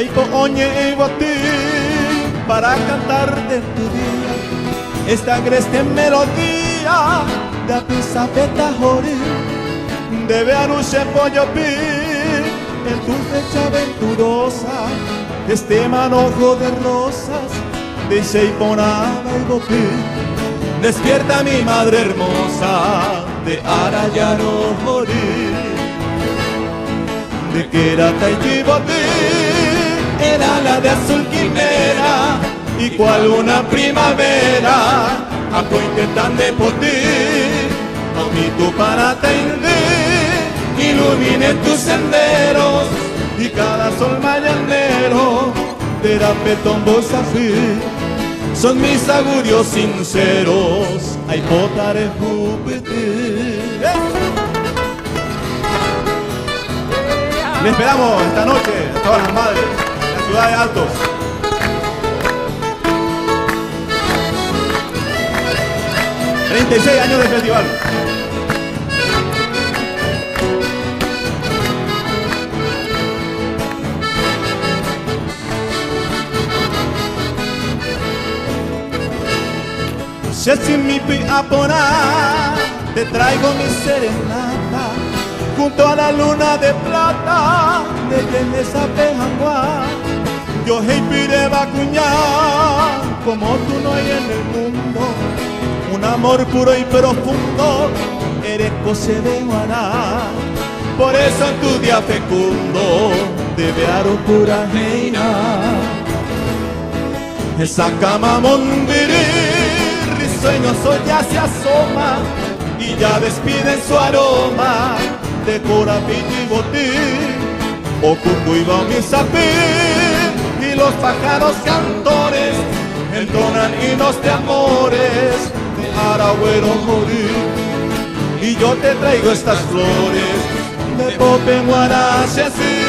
Aipo oñe y botí para cantarte en tu día esta agreste melodía da pisa peta jorir debe anunciar pollo pi en tu fecha aventurosa este manojo de rosas de Seiponaba y Bopí. Despierta mi madre hermosa de ara ya no morir de que era Taijibotí era la de azul quimera y cual una primavera aco intentan de potir a mi tu para tendi ilumine tus senderos y cada sol mañanero de rapetón bosafí son mis augurios sinceros ay potare Júpiter. Le esperamos esta noche a todas las madres en la ciudad de Altos. ...36 años de festival. Si mi piapona te traigo mi serenata junto a la luna de plata de esa pejangua. Yo hey pide vacuña como tú no hay en el mundo. Un amor puro y profundo eres cose de guaná. Por eso en tu día fecundo debe aro pura reina. Esa cama mondirí sueño sol ya se asoma y ya despide su aroma de corapillo y botí o cucuiba mi sapí y los pájaros cantores entonan hinos de amores de aragüero morir y yo te traigo estas flores de pope guarache así